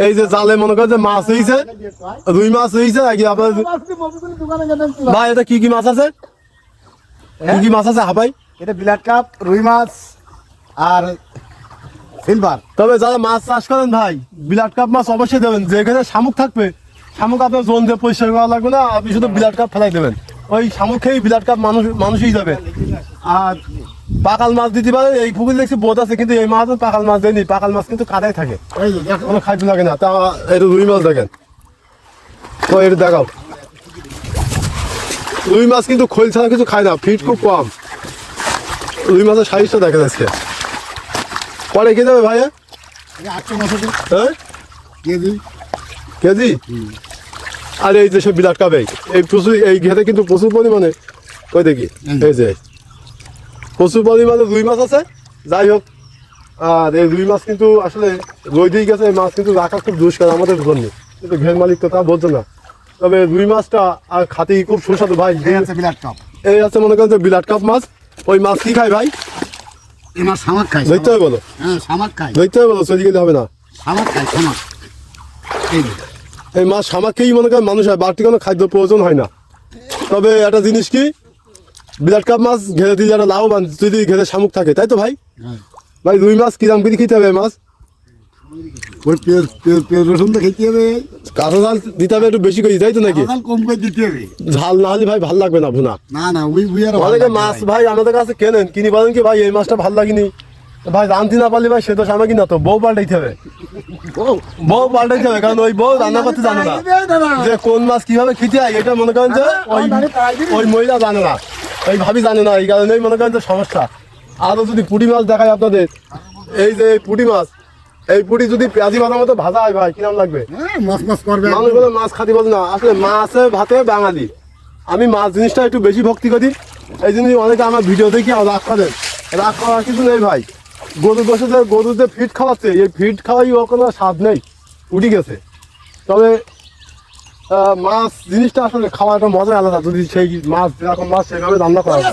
এই যে জালে মনে করেন যে মাছ হয়েছে, রুই মাছ হয়েছে নাকি আপনার? ভাই এটা কি কি মাছ আছে, কি কি মাছ আছে হাবাই? এটা ব্ল্যাক কাপ, রুই মাছ আর সিলভার। তবে যারা মাছ চাষ করেন ভাই, ব্লাড কাপ মাছ অবশ্যই দেবেন। যেখানে শামুক থাকবে, শামুক আপনার জোন দিয়ে পরিষ্কার করা লাগবে না, আপনি শুধু ব্লাড কাপ ফেলাই দেবেন, ওই শামুক খেয়েই ব্লাড কাপ মানুষই যাবে। আর পাকাল মাছ দিতে পারে, এই পুকুরে দেখছি বোধ আছে, কিন্তু এই মাছ পাকাল মাছ দেয়নি, পাকাল মাছ কিন্তু কাদায় থাকে, কোনো খাদ্য লাগে না। তা এটা রুই মাছ দেখেন তো, এটা দেখাও। রুই মাছ কিন্তু খোল ছাড়া কিছু খায় না, ফিট খুব কম। রুই মাছের সাইজটা দেখা যাচ্ছে। পরে কে যাবে ভাইয়া? হ্যাঁ কেজি কেজি। আর এই যে সব বিলাট কাপ, এই প্রচুর, এই ঘেরে কিন্তু প্রচুর পরিমাণে, ওই দেখি এই যে প্রচুর পরিমাণে রুই মাছ আছে। যাই হোক, আর এই রুই মাছ কিন্তু আসলে রই দিয়ে গেছে, এই মাছ কিন্তু রাখা খুব দুষ্কার আমাদের জন্য, কিন্তু ঘের মালিক তো তা বলছে না। তবে রুই মাছটা আর খাতে খুব সুস্বাদু ভাই। ব্ল্যাক কাপ, এই আছে মনে করেন যে বিলাট কাপ মাছ। ওই মাছ কি খায় ভাই? এই মাছ শামাক খায়। ধরতে হবে বলো? হ্যাঁ শামাক খায়। ধরতে হবে বলো, চলে গেলে হবে না। শামাক খায়, শামাক। এই মাছ শামাককেই মনে করেন মানুষ হয়, বাড়তি কোনো খাদ্য প্রয়োজন হয় না। তবে একটা জিনিস কি, ব্লাড কাপ মাছ ঘেরে দিলে একটা লাভবান, যদি ঘেরে শামুক থাকে, তাই তো ভাই? ভাই রুই মাছ কিরাম করে খেতে হবে? মাছ ওই পেঁয়াজ রসুন তো খেতে হবে, কাঁচা ঝাল দিতে হবে একটু বেশি করে, তাই তো নাকি? কম করে দিতে হবে। ঝাল না হলে ভাই ভালো লাগবে না ভুনা। না না, ওই আর অনেকে মাছ ভাই আমাদের কাছে কেনেন, কিনি বলেন কি ভাই এই মাছটা ভালো লাগেনি, ভাই জানতে না পারলে ভাই সে তো সামনে না, তো বউ পাল্টাইতে হবে, বউ পাল্টাইতে হবে, কারণ ওই বউ রান্না করতে জানে না, যে কোন মাছ কিভাবে খেতে হয় এটা মনে করেন যে ওই মহিলা জানে না, ওই ভাবি জানে না, এই কারণেই মনে করেন যে সমস্যা। আরও যদি পুঁটি মাছ দেখায় আপনাদের, এই যে পুঁটি মাছ, এই পুঁটি যদি পেঁয়াজি ভাজার মতো ভাজা হয় ভাই কিরম লাগবে? মানুষ বলে মাছ খাতি বলে না, আসলে মাছে ভাতে বাঙালি। আমি মাছ জিনিসটা একটু বেশি ভক্তি করি, এই জন্য অনেকে আমার ভিডিও দেখি রাগ করেন। রাগ করার কিছু নেই ভাই, গরু বসে যে গরু যে ফিট খাওয়াচ্ছে, এই ফিট খাওয়াই ও কোনো স্বাদ নেই, উঠে গেছে। তবে মাছ জিনিসটা আসলে খাওয়াটা মজা আলাদা, যদি সেই মাছ যেরকম মাছ সেভাবে রান্না করা হয়।